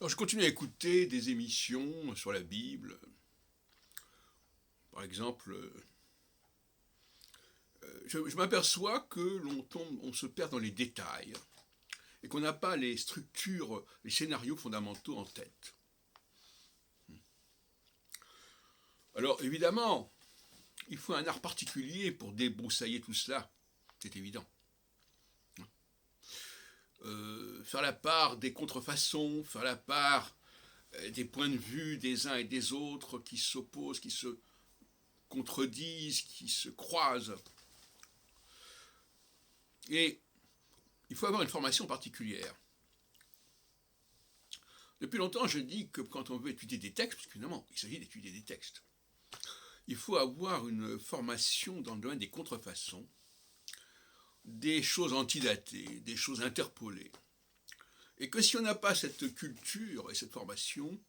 Alors, je continue à écouter des émissions sur la Bible. Par exemple, je m'aperçois que on se perd dans les détails et qu'on n'a pas les structures, les scénarios fondamentaux en tête. Alors, évidemment, il faut un art particulier pour débroussailler tout cela, c'est évident. Faire la part des contrefaçons, faire la part des points de vue des uns et des autres qui s'opposent, qui se contredisent, qui se croisent. Et il faut avoir une formation particulière. Depuis longtemps, je dis que quand on veut étudier des textes, parce qu'évidemment, il s'agit d'étudier des textes, il faut avoir une formation dans le domaine des contrefaçons, des choses antidatées, des choses interpolées. Et que si on n'a pas cette culture et cette formation,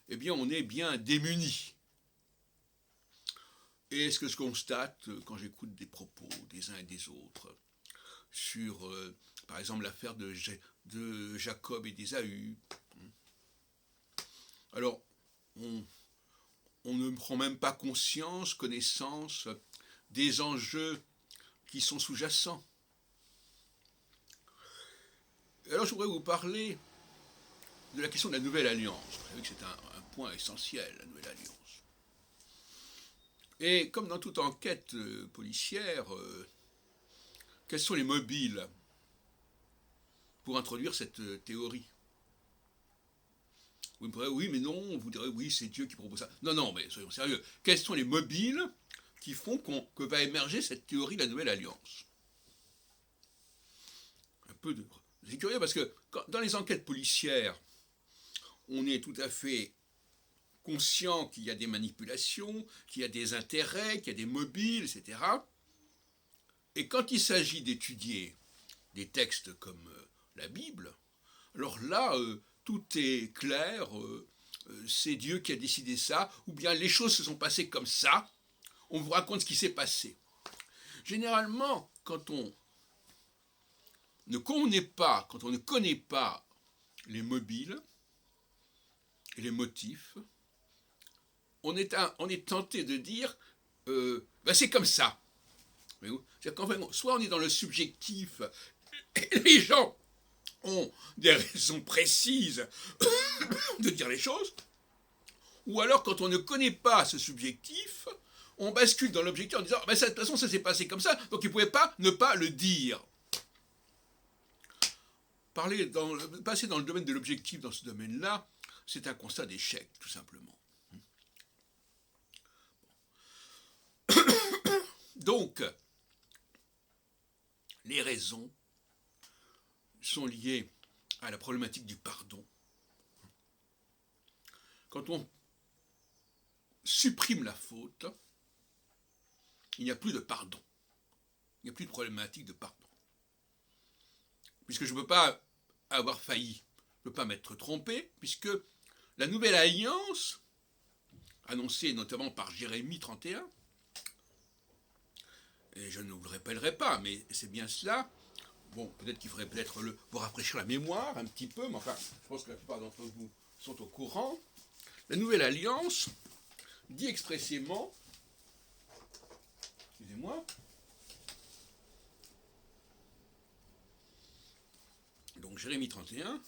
eh bien on est bien démuni. Et ce que je constate quand j'écoute des propos des uns et des autres sur, par exemple, l'affaire de Jacob et d'Ésaü, alors on ne prend même pas connaissance des enjeux qui sont sous-jacents. Alors je voudrais vous parler de la question de la Nouvelle Alliance. Vous savez que c'est un point essentiel, la Nouvelle Alliance. Et comme dans toute enquête policière, quels sont les mobiles pour introduire cette théorie? Vous me direz oui, mais non, vous direz oui, c'est Dieu qui propose ça. Non, non, mais soyons sérieux. Quels sont les mobiles qui font que va émerger cette théorie de la Nouvelle Alliance? Un peu de... C'est curieux parce que dans les enquêtes policières, on est tout à fait conscient qu'il y a des manipulations, qu'il y a des intérêts, qu'il y a des mobiles, etc. Et quand il s'agit d'étudier des textes comme la Bible, alors là, tout est clair, c'est Dieu qui a décidé ça, ou bien les choses se sont passées comme ça, on vous raconte ce qui s'est passé. Généralement, quand on ne connaît pas les mobiles et les motifs, on est tenté de dire c'est comme ça. Soit on est dans le subjectif et les gens ont des raisons précises de dire les choses, ou alors quand on ne connaît pas ce subjectif, on bascule dans l'objectif en disant de toute façon ça s'est passé comme ça, donc il ne pouvait pas ne pas le dire. Passer dans le domaine de l'objectif dans ce domaine-là, c'est un constat d'échec, tout simplement. Donc, les raisons sont liées à la problématique du pardon. Quand on supprime la faute, il n'y a plus de pardon. Il n'y a plus de problématique de pardon. Puisque je ne peux pas avoir failli, je ne peux pas m'être trompé, puisque la nouvelle alliance, annoncée notamment par Jérémie 31, et je ne vous le rappellerai pas, mais c'est bien cela. Bon, peut-être qu'il faudrait vous rafraîchir la mémoire un petit peu, mais enfin, je pense que la plupart d'entre vous sont au courant. La nouvelle alliance dit expressément, excusez-moi, donc Jérémie 31,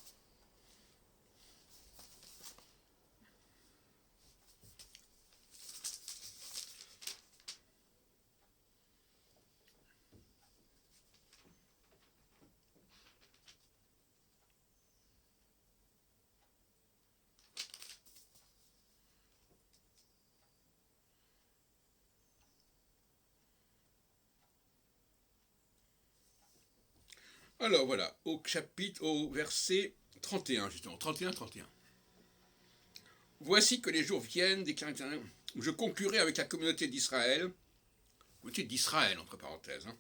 alors voilà, au verset 31, justement, 31. Voici que les jours viennent, déclare l'Éternel, où je conclurai avec la communauté d'Israël, entre parenthèses, hein.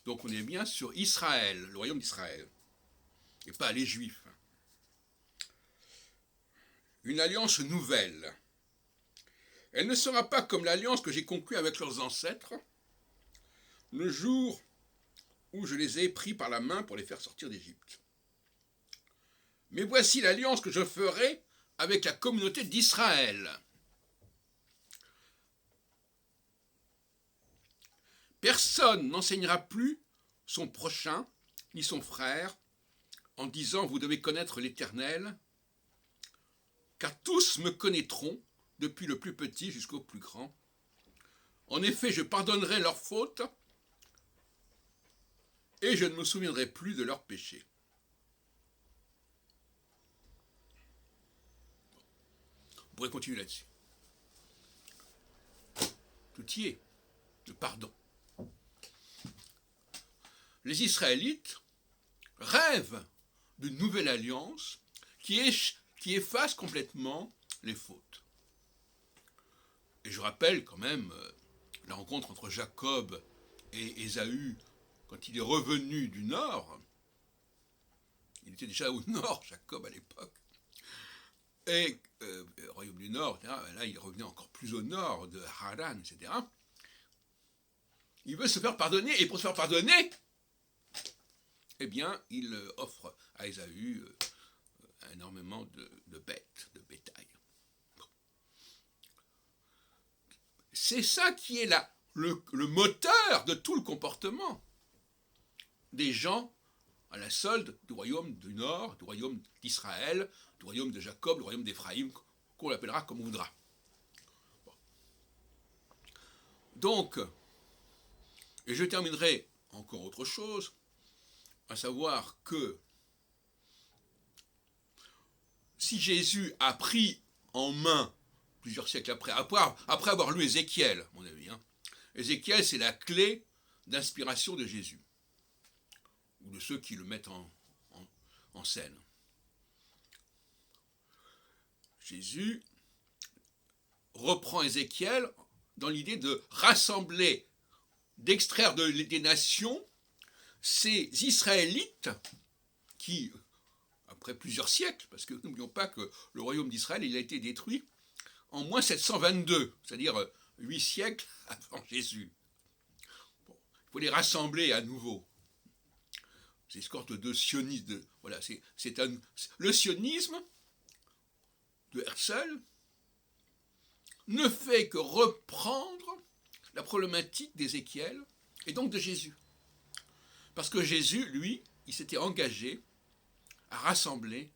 Donc on est bien sur Israël, le royaume d'Israël, et pas les Juifs. Une alliance nouvelle. Elle ne sera pas comme l'alliance que j'ai conclue avec leurs ancêtres, le jour où je les ai pris par la main pour les faire sortir d'Égypte. Mais voici l'alliance que je ferai avec la communauté d'Israël. Personne n'enseignera plus son prochain, ni son frère, en disant « Vous devez connaître l'Éternel », car tous me connaîtront, depuis le plus petit jusqu'au plus grand. En effet, je pardonnerai leurs fautes, et je ne me souviendrai plus de leurs péchés. On pourrait continuer là-dessus. Tout y est, le pardon. Les Israélites rêvent d'une nouvelle alliance qui efface complètement les fautes. Et je rappelle quand même la rencontre entre Jacob et Ésaü quand il est revenu du nord. Il était déjà au nord, Jacob, à l'époque. Et le royaume du Nord, là, il revenait encore plus au nord de Haran, etc. Il veut se faire pardonner, et pour se faire pardonner, eh bien, il offre à Ésaü énormément de bêtes, de bétail. C'est ça qui est le moteur de tout le comportement des gens à la solde du royaume du Nord, du royaume d'Israël, du royaume de Jacob, du royaume d'Éphraïm, qu'on l'appellera comme on voudra. Bon. Donc, et je terminerai encore autre chose, à savoir que si Jésus a pris en main, plusieurs siècles après avoir lu Ézéchiel, à mon avis, Ézéchiel, c'est la clé d'inspiration de Jésus, ou de ceux qui le mettent en scène. Jésus reprend Ézéchiel dans l'idée de rassembler, d'extraire des nations ces Israélites qui, après plusieurs siècles, parce que n'oublions pas que le royaume d'Israël il a été détruit en moins 722, c'est-à-dire 8 siècles avant Jésus. Bon, il faut les rassembler à nouveau. C'est une sorte de sionisme. Voilà, le sionisme de Herzl ne fait que reprendre la problématique d'Ézéchiel et donc de Jésus. Parce que Jésus, lui, il s'était engagé à rassembler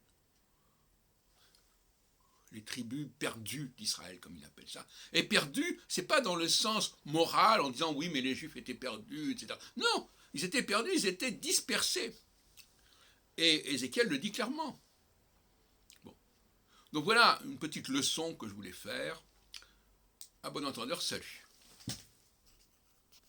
les tribus perdues d'Israël, comme il appelle ça. Et perdues, c'est pas dans le sens moral, en disant oui, mais les Juifs étaient perdus, etc. Non, ils étaient perdus, ils étaient dispersés. Et Ézéchiel le dit clairement. Bon. Donc voilà une petite leçon que je voulais faire. À bon entendeur, salut.